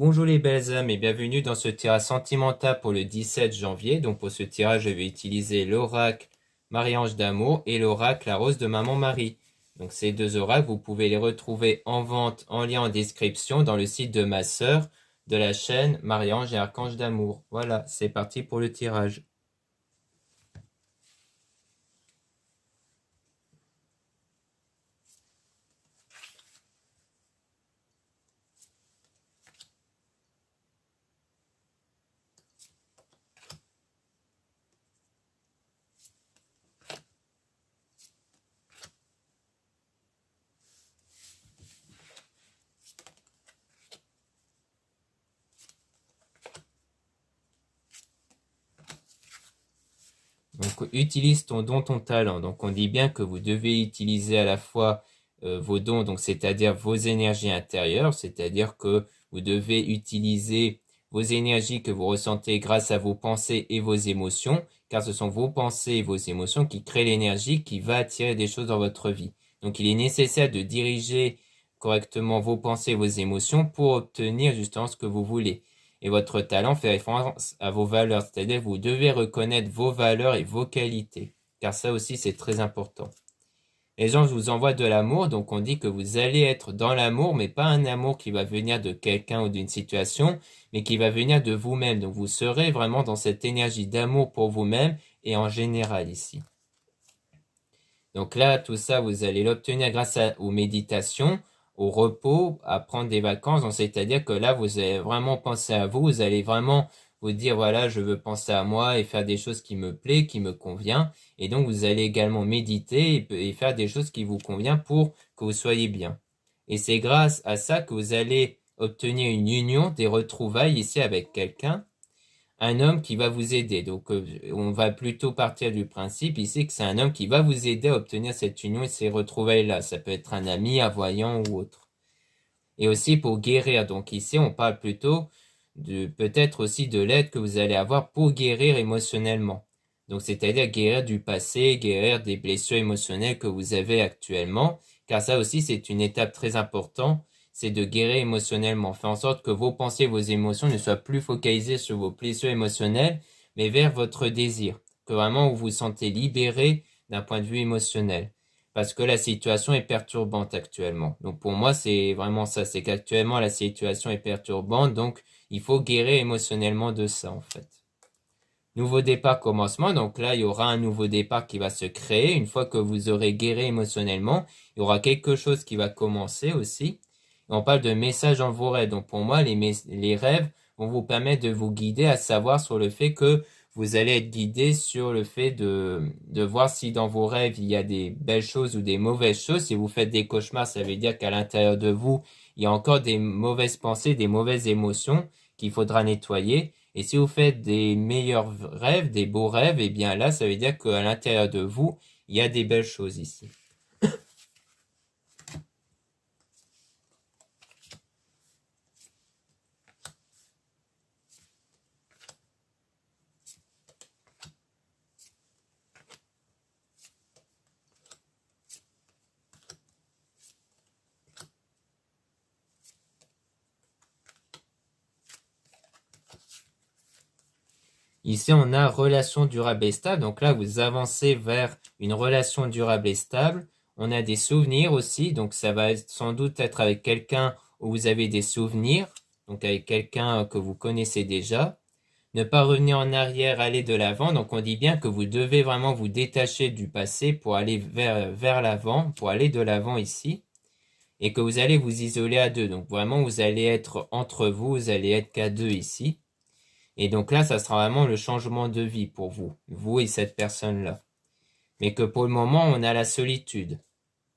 Bonjour les belles âmes et bienvenue dans ce tirage sentimental pour le 17 janvier. Donc pour ce tirage, je vais utiliser l'oracle Marie-Ange d'amour et l'oracle la rose de Maman Marie. Donc ces deux oracles, vous pouvez les retrouver en vente en lien en description dans le site de ma sœur de la chaîne Marie-Ange et Archange d'amour. Voilà, c'est parti pour le tirage. Donc, utilise ton don, ton talent. Donc, on dit bien que vous devez utiliser à la fois vos dons, donc c'est-à-dire vos énergies intérieures, c'est-à-dire que vous devez utiliser vos énergies que vous ressentez grâce à vos pensées et vos émotions, car ce sont vos pensées et vos émotions qui créent l'énergie qui va attirer des choses dans votre vie. Donc, il est nécessaire de diriger correctement vos pensées et vos émotions pour obtenir justement ce que vous voulez. Et votre talent fait référence à vos valeurs, c'est-à-dire que vous devez reconnaître vos valeurs et vos qualités, car ça aussi c'est très important. Les anges vous envoient de l'amour, donc on dit que vous allez être dans l'amour, mais pas un amour qui va venir de quelqu'un ou d'une situation, mais qui va venir de vous-même. Donc vous serez vraiment dans cette énergie d'amour pour vous-même et en général ici. Donc là, tout ça, vous allez l'obtenir grâce aux méditations, au repos, à prendre des vacances. Donc, c'est-à-dire que là, vous allez vraiment penser à vous. Vous allez vraiment vous dire, voilà, je veux penser à moi et faire des choses qui me plaisent, qui me conviennent. Et donc, vous allez également méditer et faire des choses qui vous conviennent pour que vous soyez bien. Et c'est grâce à ça que vous allez obtenir une union, des retrouvailles ici avec quelqu'un, un homme qui va vous aider. Donc, on va plutôt partir du principe ici que c'est un homme qui va vous aider à obtenir cette union et ces retrouvailles-là. Ça peut être un ami, un voyant ou autre. Et aussi pour guérir. Donc ici, on parle plutôt de peut-être aussi de l'aide que vous allez avoir pour guérir émotionnellement. Donc, c'est-à-dire guérir du passé, guérir des blessures émotionnelles que vous avez actuellement, car ça aussi, c'est une étape très importante, c'est de guérir émotionnellement. Faire en sorte que vos pensées, vos émotions ne soient plus focalisées sur vos blessures émotionnelles, mais vers votre désir. Que vraiment vous vous sentez libéré d'un point de vue émotionnel. Parce que la situation est perturbante actuellement. Donc pour moi, c'est vraiment ça. C'est qu'actuellement, la situation est perturbante. Donc il faut guérir émotionnellement de ça, en fait. Nouveau départ, commencement. Donc là, il y aura un nouveau départ qui va se créer. Une fois que vous aurez guéri émotionnellement, il y aura quelque chose qui va commencer aussi. Et on parle de messages dans vos rêves. Donc pour moi, les rêves vont vous permettre de vous guider à savoir sur le fait que vous allez être guidé sur le fait de voir si dans vos rêves, il y a des belles choses ou des mauvaises choses. Si vous faites des cauchemars, ça veut dire qu'à l'intérieur de vous, il y a encore des mauvaises pensées, des mauvaises émotions qu'il faudra nettoyer. Et si vous faites des meilleurs rêves, des beaux rêves, eh bien là, ça veut dire qu'à l'intérieur de vous, il y a des belles choses ici. Ici, on a relation durable et stable. Donc là, vous avancez vers une relation durable et stable. On a des souvenirs aussi. Donc ça va sans doute être avec quelqu'un où vous avez des souvenirs. Donc avec quelqu'un que vous connaissez déjà. Ne pas revenir en arrière, aller de l'avant. Donc on dit bien que vous devez vraiment vous détacher du passé pour aller vers l'avant, pour aller de l'avant ici. Et que vous allez vous isoler à deux. Donc vraiment, vous allez être entre vous, vous allez être qu'à deux ici. Et donc là, ça sera vraiment le changement de vie pour vous, vous et cette personne-là. Mais que pour le moment, on a la solitude.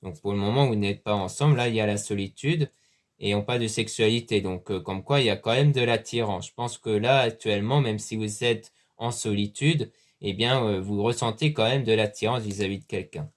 Donc pour le moment, vous n'êtes pas ensemble, là, il y a la solitude et on parle de sexualité. Donc comme quoi, il y a quand même de l'attirance. Je pense que là, actuellement, même si vous êtes en solitude, eh bien, vous ressentez quand même de l'attirance vis-à-vis de quelqu'un.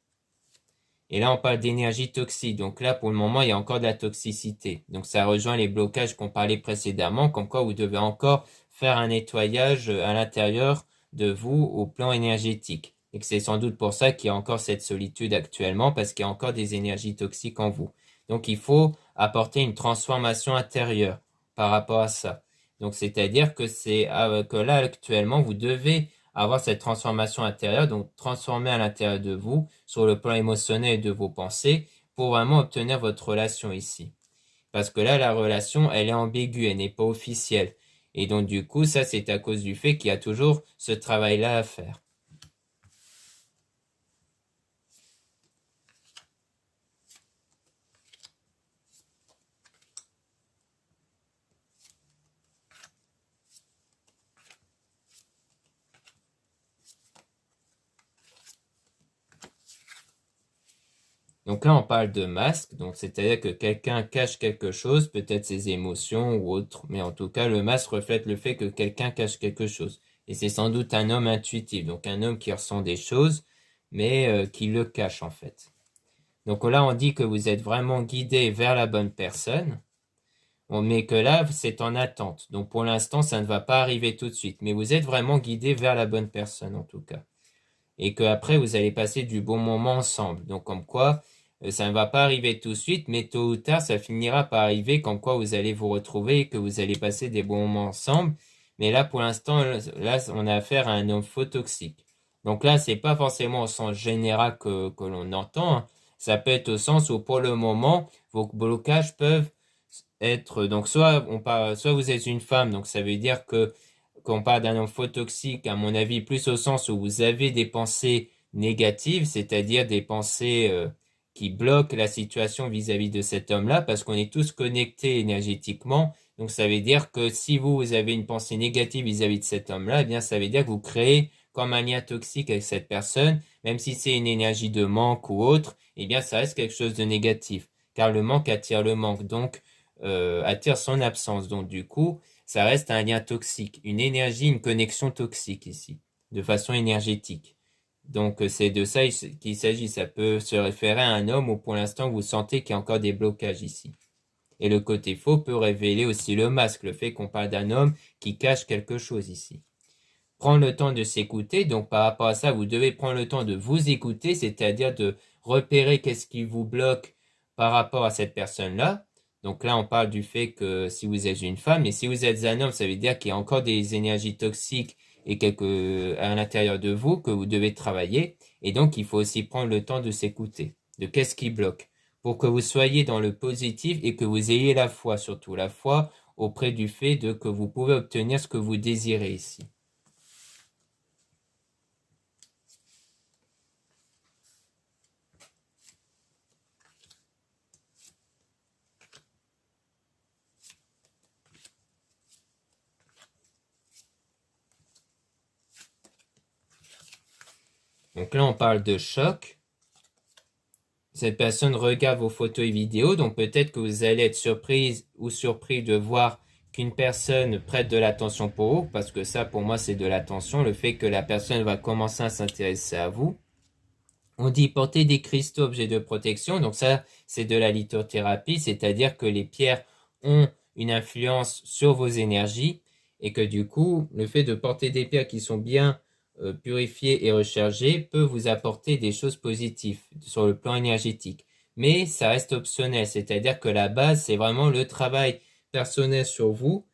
Et là, on parle d'énergie toxique. Donc là, pour le moment, il y a encore de la toxicité. Donc ça rejoint les blocages qu'on parlait précédemment, comme quoi vous devez encore faire un nettoyage à l'intérieur de vous au plan énergétique. Et que c'est sans doute pour ça qu'il y a encore cette solitude actuellement, parce qu'il y a encore des énergies toxiques en vous. Donc il faut apporter une transformation intérieure par rapport à ça. Donc, c'est-à-dire que que là, actuellement, vous devez avoir cette transformation intérieure, donc transformer à l'intérieur de vous, sur le plan émotionnel et de vos pensées, pour vraiment obtenir votre relation ici. Parce que là, la relation, elle est ambiguë, elle n'est pas officielle. Et donc, du coup, ça, c'est à cause du fait qu'il y a toujours ce travail-là à faire. Donc là, on parle de masque, donc c'est-à-dire que quelqu'un cache quelque chose, peut-être ses émotions ou autre, mais en tout cas, le masque reflète le fait que quelqu'un cache quelque chose. Et c'est sans doute un homme intuitif, donc un homme qui ressent des choses, mais qui le cache en fait. Donc là, on dit que vous êtes vraiment guidé vers la bonne personne, mais que là, c'est en attente. Donc pour l'instant, ça ne va pas arriver tout de suite, mais vous êtes vraiment guidé vers la bonne personne en tout cas. Et qu'après, vous allez passer du bon moment ensemble. Donc comme quoi, ça ne va pas arriver tout de suite, mais tôt ou tard, ça finira par arriver, comme quoi vous allez vous retrouver et que vous allez passer des bons moments ensemble. Mais là, pour l'instant, là, on a affaire à un homme faux toxique. Donc là, c'est pas forcément au sens général que l'on entend, hein. Ça peut être au sens où, pour le moment, vos blocages peuvent être, donc soit vous êtes une femme, donc ça veut dire que, qu'on parle d'un homme faux toxique, à mon avis, plus au sens où vous avez des pensées négatives, c'est-à-dire des pensées, qui bloquent la situation vis-à-vis de cet homme-là, parce qu'on est tous connectés énergétiquement. Donc ça veut dire que si vous avez une pensée négative vis-à-vis de cet homme-là, eh bien ça veut dire que vous créez comme un lien toxique avec cette personne, même si c'est une énergie de manque ou autre, eh bien ça reste quelque chose de négatif, car le manque attire le manque, donc attire son absence. Donc du coup, ça reste un lien toxique, une énergie, une connexion toxique ici, de façon énergétique. Donc c'est de ça qu'il s'agit. Ça peut se référer à un homme où pour l'instant vous sentez qu'il y a encore des blocages ici. Et le côté faux peut révéler aussi le masque, le fait qu'on parle d'un homme qui cache quelque chose ici. Prendre le temps de s'écouter, donc par rapport à ça, vous devez prendre le temps de vous écouter, c'est-à-dire de repérer qu'est-ce qui vous bloque par rapport à cette personne-là. Donc là, on parle du fait que si vous êtes une femme, et si vous êtes un homme, ça veut dire qu'il y a encore des énergies toxiques et à l'intérieur de vous que vous devez travailler. Et donc, il faut aussi prendre le temps de s'écouter, de qu'est-ce qui bloque, pour que vous soyez dans le positif et que vous ayez la foi, surtout la foi auprès du fait de que vous pouvez obtenir ce que vous désirez ici. Donc là, on parle de choc. Cette personne regarde vos photos et vidéos, donc peut-être que vous allez être surprise ou surpris de voir qu'une personne prête de l'attention pour vous, parce que ça, pour moi, c'est de l'attention, le fait que la personne va commencer à s'intéresser à vous. On dit porter des cristaux objets de protection, donc ça, c'est de la lithothérapie, c'est-à-dire que les pierres ont une influence sur vos énergies et que du coup, le fait de porter des pierres qui sont bien purifiées et rechargées peut vous apporter des choses positives sur le plan énergétique. Mais ça reste optionnel, c'est-à-dire que la base, c'est vraiment le travail personnel sur vous,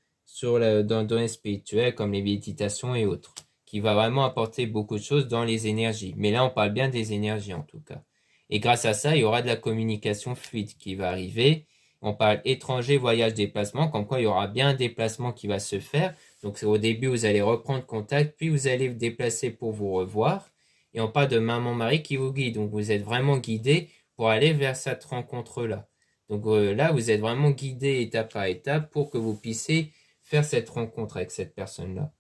dans le domaine spirituel, comme les méditations et autres, qui va vraiment apporter beaucoup de choses dans les énergies. Mais là, on parle bien des énergies en tout cas. Et grâce à ça, il y aura de la communication fluide qui va arriver. On parle étranger, voyage, déplacement, comme quoi il y aura bien un déplacement qui va se faire. Donc au début, vous allez reprendre contact, puis vous allez vous déplacer pour vous revoir. Et on parle de maman Marie qui vous guide. Donc vous êtes vraiment guidé pour aller vers cette rencontre-là. Donc là, vous êtes vraiment guidé étape par étape pour que vous puissiez faire cette rencontre avec cette personne-là.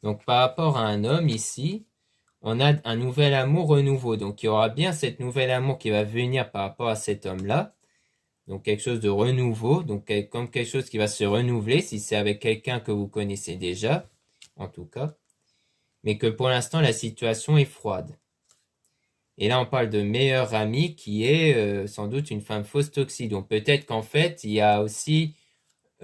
Donc par rapport à un homme ici, on a un nouvel amour renouveau. Donc il y aura bien cet nouvel amour qui va venir par rapport à cet homme-là. Donc quelque chose de renouveau, donc comme quelque chose qui va se renouveler si c'est avec quelqu'un que vous connaissez déjà, en tout cas. Mais que pour l'instant la situation est froide. Et là on parle de meilleure amie qui est sans doute une femme fausse toxique. Donc peut-être qu'en fait il y a aussi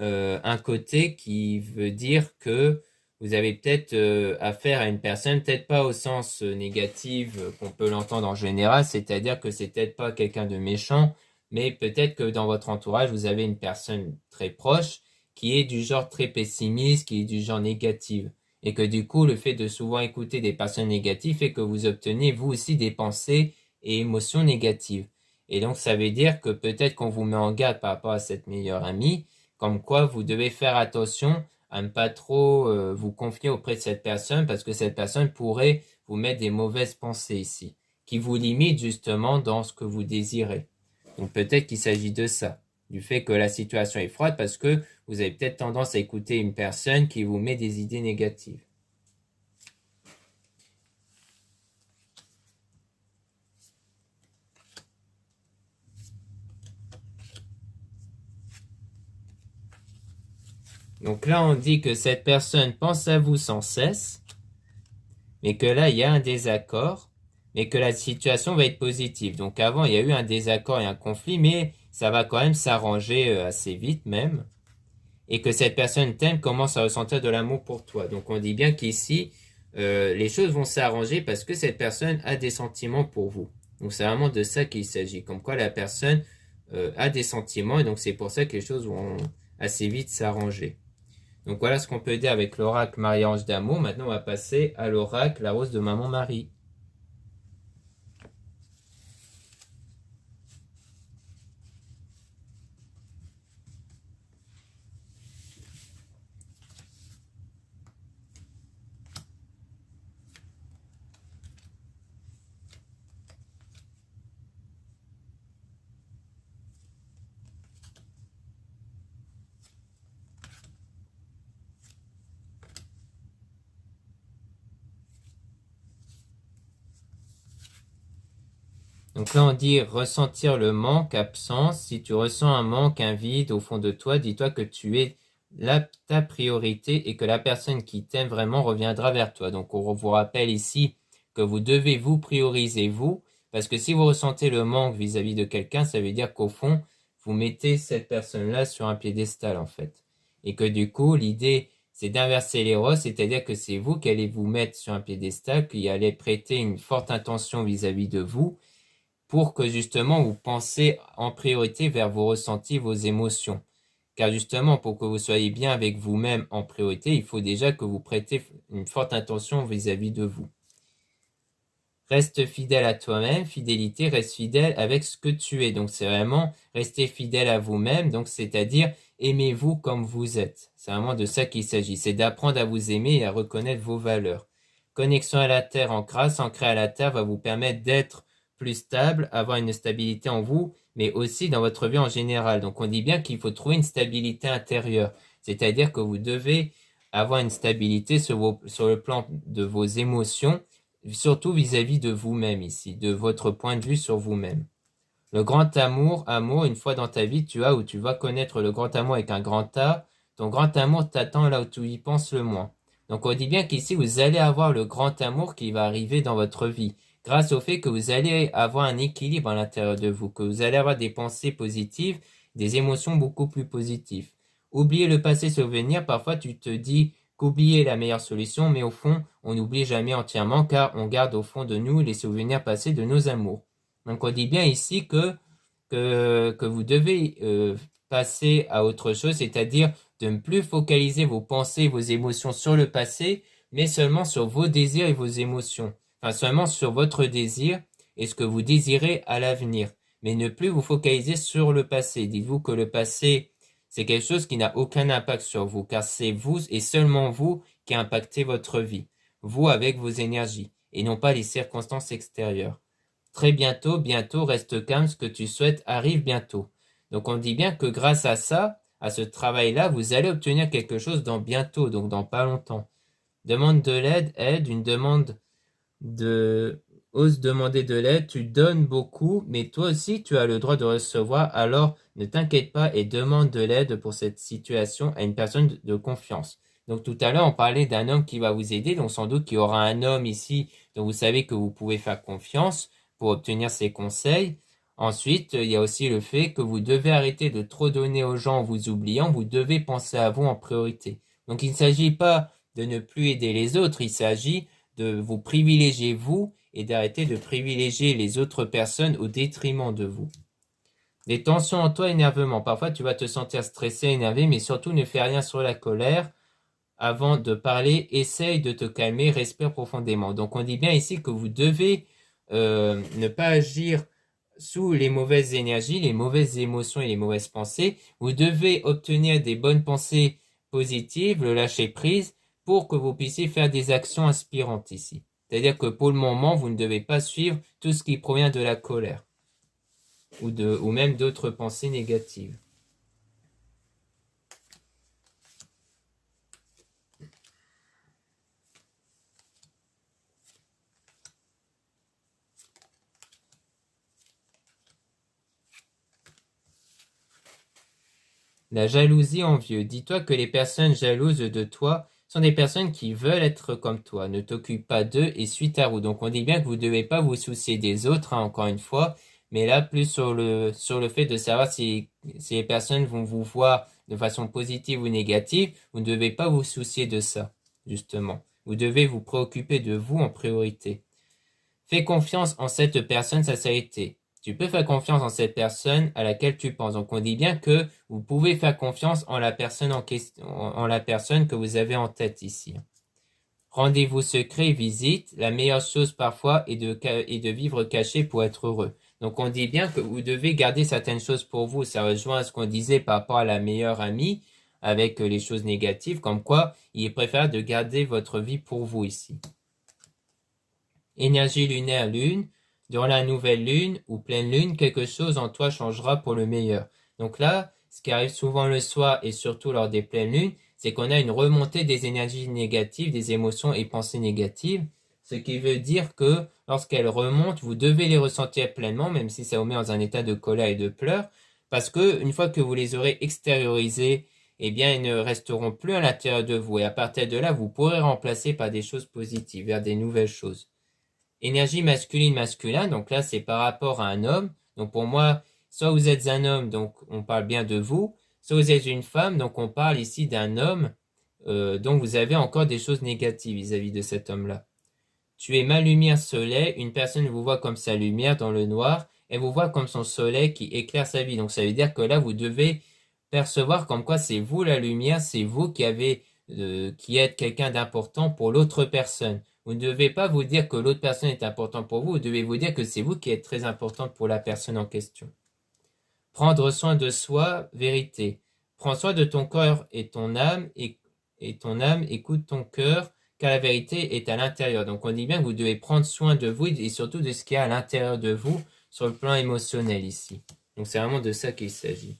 un côté qui veut dire que vous avez peut-être affaire à une personne, peut-être pas au sens négatif qu'on peut l'entendre en général, c'est-à-dire que c'est peut-être pas quelqu'un de méchant, mais peut-être que dans votre entourage, vous avez une personne très proche qui est du genre très pessimiste, qui est du genre négatif. Et que du coup, le fait de souvent écouter des personnes négatives fait que vous obtenez vous aussi des pensées et émotions négatives. Et donc, ça veut dire que peut-être qu'on vous met en garde par rapport à cette meilleure amie, comme quoi vous devez faire attention à ne pas trop vous confier auprès de cette personne parce que cette personne pourrait vous mettre des mauvaises pensées ici, qui vous limitent justement dans ce que vous désirez. Donc peut-être qu'il s'agit de ça, du fait que la situation est froide parce que vous avez peut-être tendance à écouter une personne qui vous met des idées négatives. Donc là, on dit que cette personne pense à vous sans cesse, mais que là, il y a un désaccord, mais que la situation va être positive. Donc avant, il y a eu un désaccord et un conflit, mais ça va quand même s'arranger assez vite même. Et que cette personne t'aime, commence à ressentir de l'amour pour toi. Donc on dit bien qu'ici, les choses vont s'arranger parce que cette personne a des sentiments pour vous. Donc c'est vraiment de ça qu'il s'agit. Comme quoi la personne a des sentiments et donc c'est pour ça que les choses vont assez vite s'arranger. Donc voilà ce qu'on peut dire avec l'oracle Marie-Ange d'amour. Maintenant on va passer à l'oracle La Rose de Maman Marie. Donc là, on dit ressentir le manque, absence. Si tu ressens un manque, un vide au fond de toi, dis-toi que tu es ta priorité et que la personne qui t'aime vraiment reviendra vers toi. Donc on vous rappelle ici que vous devez vous prioriser vous, parce que si vous ressentez le manque vis-à-vis de quelqu'un, ça veut dire qu'au fond, vous mettez cette personne-là sur un piédestal en fait. Et que du coup, l'idée, c'est d'inverser les rôles, c'est-à-dire que c'est vous qui allez vous mettre sur un piédestal, qui allez prêter une forte intention vis-à-vis de vous, pour que justement vous pensez en priorité vers vos ressentis, vos émotions. Car justement, pour que vous soyez bien avec vous-même en priorité, il faut déjà que vous prêtez une forte attention vis-à-vis de vous. Reste fidèle à toi-même, fidélité, reste fidèle avec ce que tu es. Donc c'est vraiment rester fidèle à vous-même, donc c'est-à-dire aimez-vous comme vous êtes. C'est vraiment de ça qu'il s'agit, c'est d'apprendre à vous aimer et à reconnaître vos valeurs. Connexion à la terre en grâce, ancré à la terre va vous permettre d'être plus stable, avoir une stabilité en vous, mais aussi dans votre vie en général. Donc on dit bien qu'il faut trouver une stabilité intérieure, c'est-à-dire que vous devez avoir une stabilité sur le plan de vos émotions, surtout vis-à-vis de vous-même ici, de votre point de vue sur vous-même. Le grand amour, une fois dans ta vie, tu as ou tu vas connaître le grand amour avec un grand A, ton grand amour t'attend là où tu y penses le moins. Donc on dit bien qu'ici, vous allez avoir le grand amour qui va arriver dans votre vie, grâce au fait que vous allez avoir un équilibre à l'intérieur de vous, que vous allez avoir des pensées positives, des émotions beaucoup plus positives. Oublier le passé souvenir, parfois tu te dis qu'oublier est la meilleure solution, mais au fond, on n'oublie jamais entièrement car on garde au fond de nous les souvenirs passés de nos amours. Donc on dit bien ici que vous devez passer à autre chose, c'est-à-dire de ne plus focaliser vos pensées, vos émotions sur le passé, mais seulement sur vos désirs et vos émotions. Enfin, seulement sur votre désir et ce que vous désirez à l'avenir. Mais ne plus vous focaliser sur le passé. Dites-vous que le passé, c'est quelque chose qui n'a aucun impact sur vous, car c'est vous et seulement vous qui impactez votre vie. Vous avec vos énergies, et non pas les circonstances extérieures. Très bientôt, bientôt, reste calme, ce que tu souhaites arrive bientôt. Donc on dit bien que grâce à ça, à ce travail-là, vous allez obtenir quelque chose dans bientôt, donc dans pas longtemps. Demande de l'aide, aide, une demande ose demander de l'aide, tu donnes beaucoup, mais toi aussi tu as le droit de recevoir, alors ne t'inquiète pas et demande de l'aide pour cette situation à une personne de confiance. Donc tout à l'heure on parlait d'un homme qui va vous aider, donc sans doute qu'il y aura un homme ici dont vous savez que vous pouvez faire confiance pour obtenir ses conseils. Ensuite, il y a aussi le fait que vous devez arrêter de trop donner aux gens en vous oubliant, vous devez penser à vous en priorité. Donc il ne s'agit pas de ne plus aider les autres, il s'agit de vous privilégier vous et d'arrêter de privilégier les autres personnes au détriment de vous. Des tensions en toi, énervement. Parfois, tu vas te sentir stressé, énervé, mais surtout ne fais rien sur la colère. Avant de parler, essaye de te calmer, respire profondément. Donc, on dit bien ici que vous devez ne pas agir sous les mauvaises énergies, les mauvaises émotions et les mauvaises pensées. Vous devez obtenir des bonnes pensées positives, le lâcher prise, pour que vous puissiez faire des actions inspirantes ici. C'est-à-dire que pour le moment, vous ne devez pas suivre tout ce qui provient de la colère ou même d'autres pensées négatives. La jalousie envieux. Dis-toi que les personnes jalouses de toi sont des personnes qui veulent être comme toi. Ne t'occupe pas d'eux et suis ta route. Donc on dit bien que vous ne devez pas vous soucier des autres, hein, encore une fois, mais là plus sur le fait de savoir si les personnes vont vous voir de façon positive ou négative. Vous ne devez pas vous soucier de ça, justement. Vous devez vous préoccuper de vous en priorité. Fais confiance en cette personne, ça a été. Tu peux faire confiance en cette personne à laquelle tu penses. Donc on dit bien que vous pouvez faire confiance en la personne en question, en la personne que vous avez en tête ici. Rendez-vous secret, visite. La meilleure chose parfois est de vivre caché pour être heureux. Donc on dit bien que vous devez garder certaines choses pour vous. Ça rejoint à ce qu'on disait par rapport à la meilleure amie avec les choses négatives, comme quoi il est préférable de garder votre vie pour vous ici. Énergie lunaire lune, durant la nouvelle lune ou pleine lune, quelque chose en toi changera pour le meilleur. Donc là, ce qui arrive souvent le soir et surtout lors des pleines lunes, c'est qu'on a une remontée des énergies négatives, des émotions et pensées négatives, ce qui veut dire que lorsqu'elles remontent, vous devez les ressentir pleinement, même si ça vous met dans un état de colère et de pleurs, parce que une fois que vous les aurez extériorisées, eh bien, ils ne resteront plus à l'intérieur de vous. Et à partir de là, vous pourrez remplacer par des choses positives, vers des nouvelles choses. Énergie masculine, masculin, donc là c'est par rapport à un homme. Donc pour moi, soit vous êtes un homme, donc on parle bien de vous, soit vous êtes une femme, donc on parle ici d'un homme, donc vous avez encore des choses négatives vis-à-vis de cet homme-là. Tu es ma lumière soleil, une personne vous voit comme sa lumière dans le noir, elle vous voit comme son soleil qui éclaire sa vie. Donc ça veut dire que là vous devez percevoir comme quoi c'est vous la lumière, c'est vous qui êtes quelqu'un d'important pour l'autre personne. Vous ne devez pas vous dire que l'autre personne est importante pour vous, vous devez vous dire que c'est vous qui êtes très importante pour la personne en question. Prendre soin de soi, vérité. Prends soin de ton corps et ton âme, et ton âme écoute ton cœur, car la vérité est à l'intérieur. Donc on dit bien que vous devez prendre soin de vous et surtout de ce qu'il y a à l'intérieur de vous sur le plan émotionnel ici. Donc c'est vraiment de ça qu'il s'agit.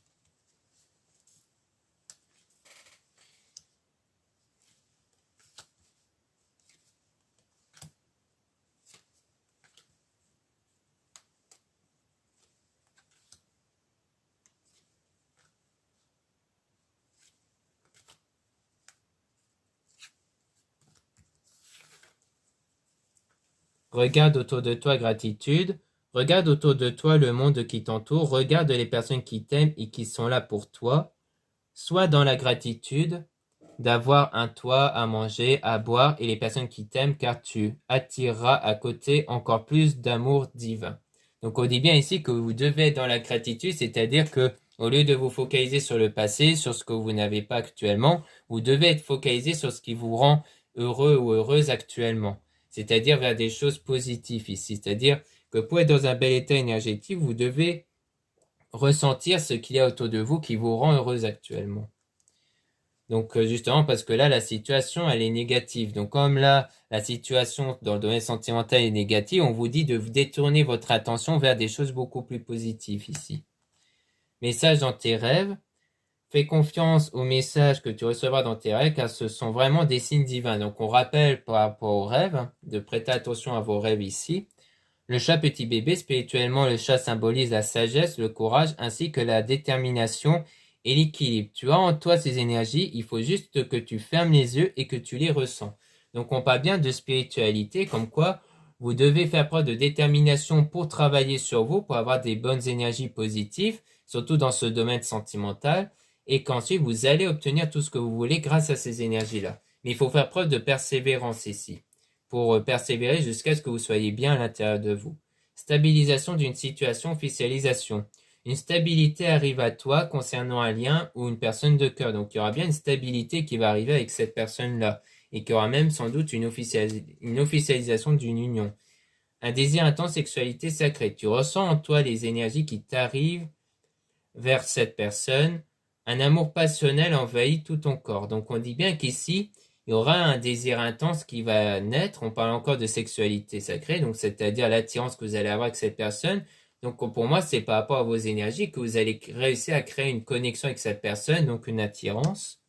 Regarde autour de toi gratitude, regarde autour de toi le monde qui t'entoure, regarde les personnes qui t'aiment et qui sont là pour toi. Sois dans la gratitude d'avoir un toit à manger, à boire et les personnes qui t'aiment car tu attireras à côté encore plus d'amour divin. Donc on dit bien ici que vous devez être dans la gratitude, c'est-à-dire que au lieu de vous focaliser sur le passé, sur ce que vous n'avez pas actuellement, vous devez être focalisé sur ce qui vous rend heureux ou heureuse actuellement. C'est-à-dire vers des choses positives ici. C'est-à-dire que pour être dans un bel état énergétique, vous devez ressentir ce qu'il y a autour de vous qui vous rend heureuse actuellement. Donc justement parce que là la situation elle est négative. Donc comme là la situation dans le domaine sentimental est négative, on vous dit de détourner votre attention vers des choses beaucoup plus positives ici. Message dans tes rêves. Fais confiance aux messages que tu recevras dans tes rêves car ce sont vraiment des signes divins. Donc on rappelle par rapport aux rêves, de prêter attention à vos rêves ici. Le chat petit bébé, spirituellement le chat symbolise la sagesse, le courage ainsi que la détermination et l'équilibre. Tu as en toi ces énergies, il faut juste que tu fermes les yeux et que tu les ressens. Donc on parle bien de spiritualité, comme quoi Vous devez faire preuve de détermination pour travailler sur vous, pour avoir des bonnes énergies positives, surtout dans ce domaine sentimental, et qu'ensuite vous allez obtenir tout ce que vous voulez grâce à ces énergies-là. Mais il faut faire preuve de persévérance ici, pour persévérer jusqu'à ce que vous soyez bien à l'intérieur de vous. Stabilisation d'une situation, officialisation. Une stabilité arrive à toi concernant un lien ou une personne de cœur. Donc il y aura bien une stabilité qui va arriver avec cette personne-là et qu'il y aura même sans doute une officialisation d'une union. Un désir intense, sexualité sacrée. Tu ressens en toi les énergies qui t'arrivent vers cette personne. Un amour passionnel envahit tout ton corps. Donc on dit bien qu'ici, il y aura un désir intense qui va naître. On parle encore de sexualité sacrée, donc c'est-à-dire l'attirance que vous allez avoir avec cette personne. Donc pour moi, c'est par rapport à vos énergies que vous allez réussir à créer une connexion avec cette personne, donc une attirance.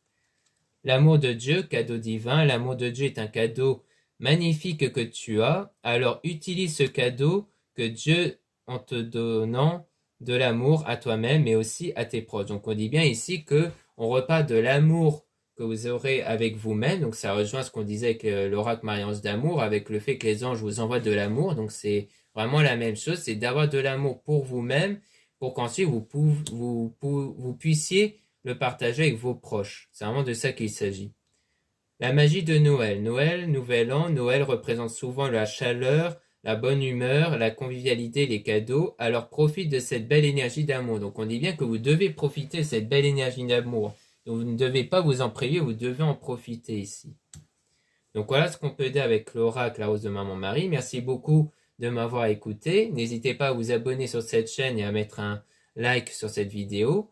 L'amour de Dieu, cadeau divin. L'amour de Dieu est un cadeau magnifique que tu as. Alors utilise ce cadeau que Dieu, en te donnant de l'amour à toi-même, mais aussi à tes proches. Donc on dit bien ici que on repart de l'amour que vous aurez avec vous-même. Donc ça rejoint ce qu'on disait avec l'oracle Marie-Ange d'amour, avec le fait que les anges vous envoient de l'amour. Donc c'est vraiment la même chose, c'est d'avoir de l'amour pour vous-même, pour qu'ensuite vous puissiez le partager avec vos proches. C'est vraiment de ça qu'il s'agit. La magie de Noël. Noël, nouvel an. Noël représente souvent la chaleur, la bonne humeur, la convivialité, les cadeaux. Alors profite de cette belle énergie d'amour. Donc on dit bien que vous devez profiter de cette belle énergie d'amour. Donc vous ne devez pas vous en priver, vous devez en profiter ici. Donc voilà ce qu'on peut dire avec l'oracle La Rose de Maman Marie. Merci beaucoup de m'avoir écouté. N'hésitez pas à vous abonner sur cette chaîne et à mettre un like sur cette vidéo.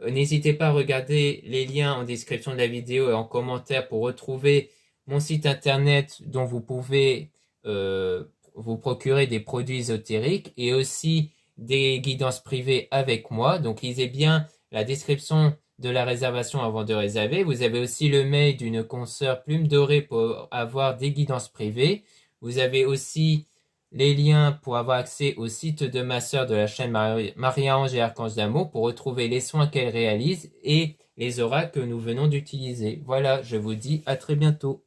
N'hésitez pas à regarder les liens en description de la vidéo et en commentaire pour retrouver mon site internet dont vous pouvez vous procurer des produits ésotériques et aussi des guidances privées avec moi. Donc lisez bien la description de la réservation avant de réserver. Vous avez aussi le mail d'une consoeur Plume Dorée pour avoir des guidances privées. Vous avez aussi les liens pour avoir accès au site de ma sœur de la chaîne Marie-Ange et Archange d'amour pour retrouver les soins qu'elle réalise et les oracles que nous venons d'utiliser. Voilà, je vous dis à très bientôt.